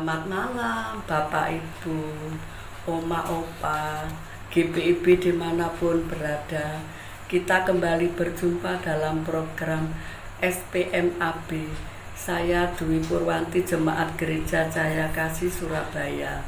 Selamat malam Bapak Ibu, Oma Opa, GPIB dimanapun berada. Kita kembali berjumpa dalam program SPMAB. Saya Dwi Purwanti, Jemaat Gereja Cahaya Kasih Surabaya.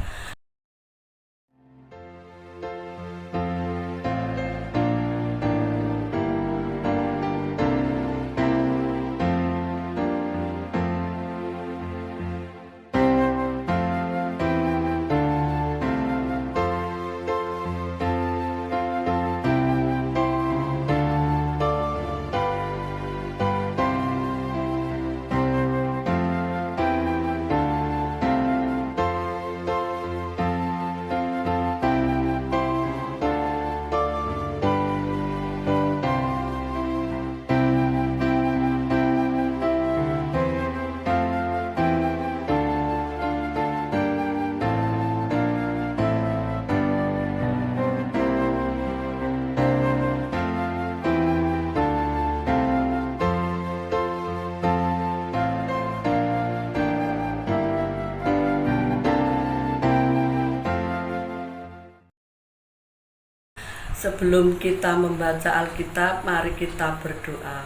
Sebelum kita membaca Alkitab, mari kita berdoa.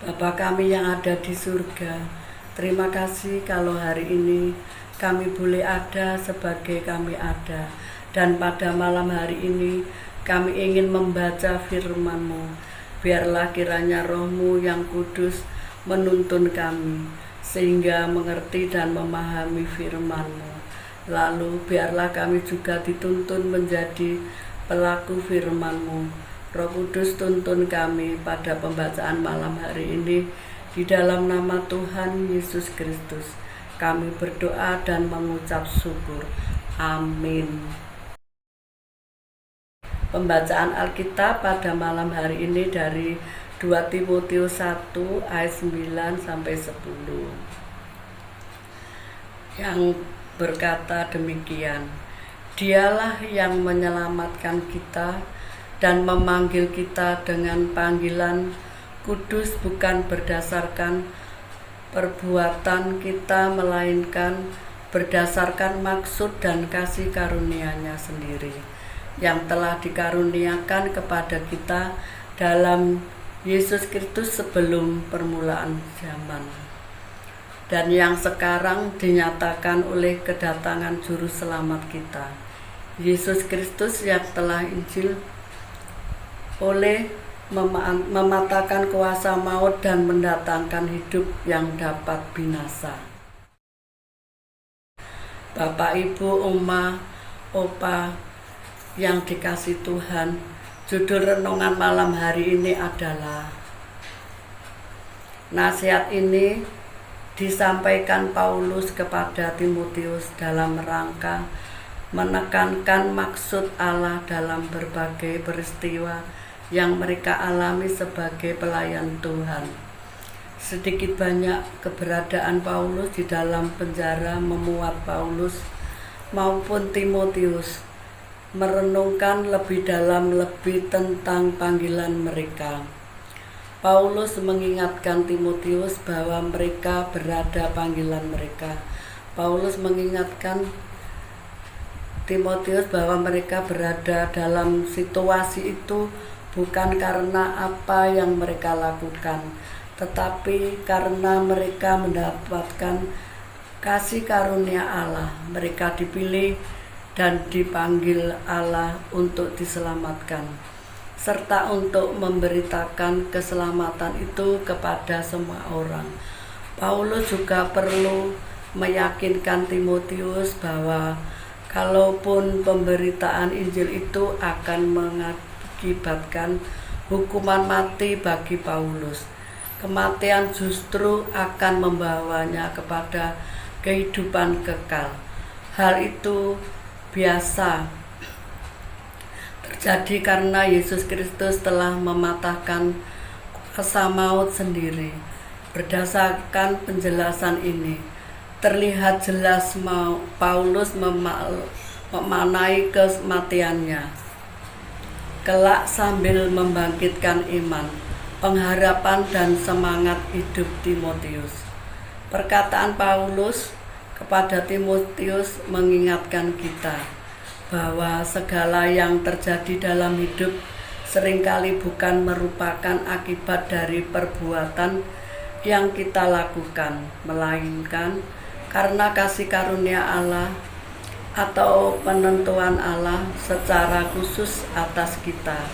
Bapa kami yang ada di surga, terima kasih kalau hari ini kami boleh ada sebagai kami ada. Dan pada malam hari ini kami ingin membaca firman-Mu. Biarlah kiranya Roh-Mu yang kudus menuntun kami, sehingga mengerti dan memahami firman-Mu. Lalu biarlah kami juga dituntun menjadi pelaku firman-Mu. Roh Kudus tuntun kami pada pembacaan malam hari ini. Di dalam nama Tuhan Yesus Kristus kami berdoa dan mengucap syukur. Amin. Pembacaan Alkitab pada malam hari ini dari 2 Timotius 1 ayat 9 sampai 10. Yang berkata demikian, Dialah yang menyelamatkan kita dan memanggil kita dengan panggilan kudus, bukan berdasarkan perbuatan kita, melainkan berdasarkan maksud dan kasih karunia-Nya sendiri yang telah dikaruniakan kepada kita dalam Yesus Kristus sebelum permulaan zaman, dan yang sekarang dinyatakan oleh kedatangan Juru Selamat kita, Yesus Kristus, yang telah Injil oleh mematahkan kuasa maut dan mendatangkan hidup yang dapat binasa. Bapak, Ibu, Oma, Opa yang dikasih Tuhan, judul renungan malam hari ini adalah nasihat ini disampaikan Paulus kepada Timotius dalam rangka menekankan maksud Allah dalam berbagai peristiwa yang mereka alami sebagai pelayan Tuhan. Sedikit banyak keberadaan Paulus di dalam penjara memuat Paulus maupun Timotius merenungkan lebih dalam lebih tentang panggilan mereka. Paulus mengingatkan Timotius bahwa mereka berada panggilan mereka. Paulus mengingatkan Timotius bahwa mereka berada dalam situasi itu bukan karena apa yang mereka lakukan, tetapi karena mereka mendapatkan kasih karunia Allah. Mereka dipilih dan dipanggil Allah untuk diselamatkan, serta untuk memberitakan keselamatan itu kepada semua orang. Paulus juga perlu meyakinkan Timotius bahwa kalaupun pemberitaan Injil itu akan mengakibatkan hukuman mati bagi Paulus, kematian justru akan membawanya kepada kehidupan kekal. Hal itu biasa terjadi karena Yesus Kristus telah mematahkan kuasa maut sendiri. Berdasarkan penjelasan ini, terlihat jelas Paulus memaknai kematiannya kelak sambil membangkitkan iman, pengharapan dan semangat hidup Timotius. Perkataan Paulus kepada Timotius mengingatkan kita bahwa segala yang terjadi dalam hidup seringkali bukan merupakan akibat dari perbuatan yang kita lakukan, melainkan karena kasih karunia Allah atau penentuan Allah secara khusus atas kita.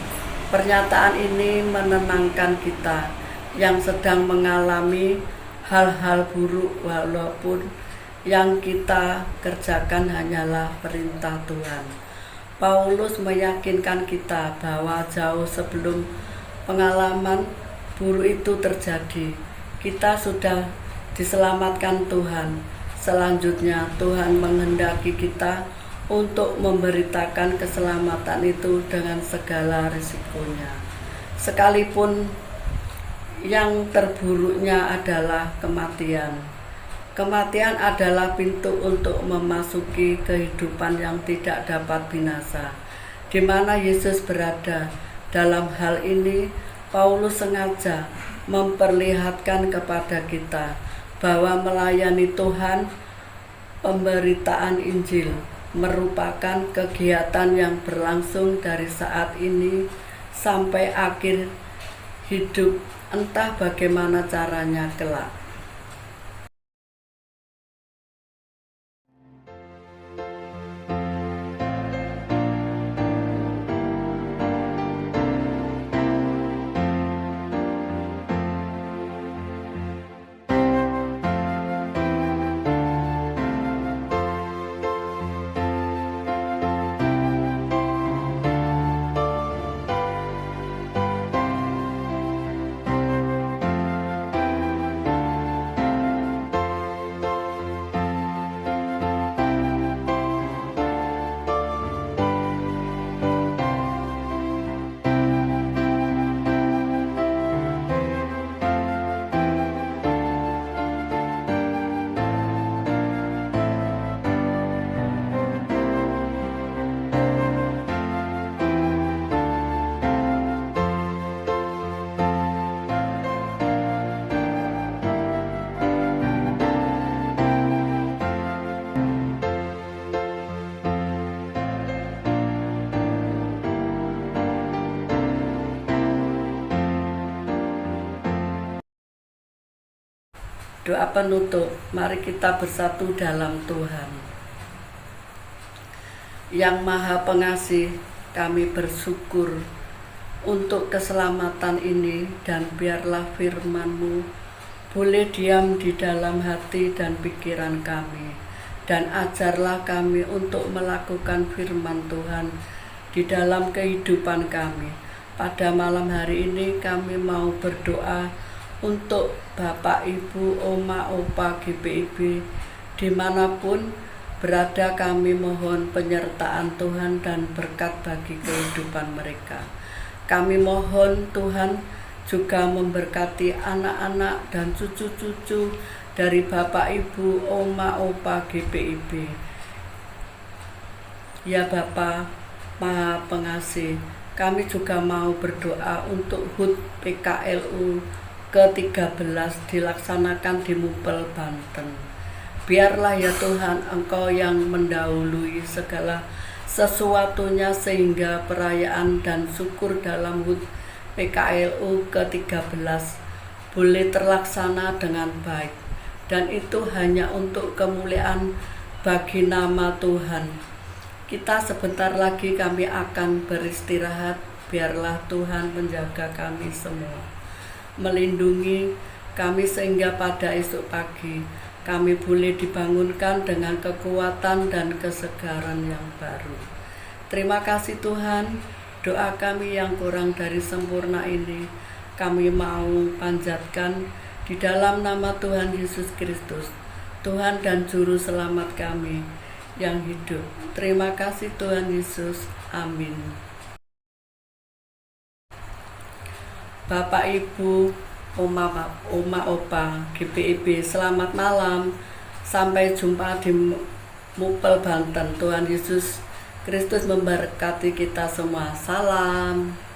Pernyataan ini menenangkan kita yang sedang mengalami hal-hal buruk, walaupun yang kita kerjakan hanyalah perintah Tuhan. Paulus meyakinkan kita bahwa jauh sebelum pengalaman buruk itu terjadi, kita sudah diselamatkan Tuhan. Selanjutnya Tuhan menghendaki kita untuk memberitakan keselamatan itu dengan segala risikonya. Sekalipun yang terburuknya adalah kematian. Kematian adalah pintu untuk memasuki kehidupan yang tidak dapat binasa, di mana Yesus berada. Dalam hal ini, Paulus sengaja memperlihatkan kepada kita bahwa melayani Tuhan, pemberitaan Injil, merupakan kegiatan yang berlangsung dari saat ini sampai akhir hidup, entah bagaimana caranya kelak. Doa penutup, mari kita bersatu dalam Tuhan. Yang Maha Pengasih, kami bersyukur untuk keselamatan ini, dan biarlah firman-Mu boleh diam di dalam hati dan pikiran kami, dan ajarlah kami untuk melakukan firman Tuhan di dalam kehidupan kami. Pada malam hari ini kami mau berdoa untuk Bapak, Ibu, Oma, Opa, GPIB, dimanapun berada. Kami mohon penyertaan Tuhan dan berkat bagi kehidupan mereka. Kami mohon Tuhan juga memberkati anak-anak dan cucu-cucu dari Bapak, Ibu, Oma, Opa, GPIB. Ya Bapa Maha Pengasih, kami juga mau berdoa untuk HUT PKLU ke-13 dilaksanakan di Mupel, Banten. Biarlah ya Tuhan, Engkau yang mendahului segala sesuatunya, sehingga perayaan dan syukur dalam HUT PKLU ke-13 boleh terlaksana dengan baik, dan itu hanya untuk kemuliaan bagi nama Tuhan. Kita sebentar lagi kami akan beristirahat. Biarlah Tuhan menjaga kami semua, melindungi kami, sehingga pada esok pagi kami boleh dibangunkan dengan kekuatan dan kesegaran yang baru. Terima kasih Tuhan. Doa kami yang kurang dari sempurna ini kami mau panjatkan di dalam nama Tuhan Yesus Kristus, Tuhan dan Juru Selamat kami yang hidup. Terima kasih Tuhan Yesus. Amin. Bapak, Ibu, Oma, Opa, GPIB, selamat malam. Sampai jumpa di Mupel, Banten. Tuhan Yesus Kristus memberkati kita semua. Salam.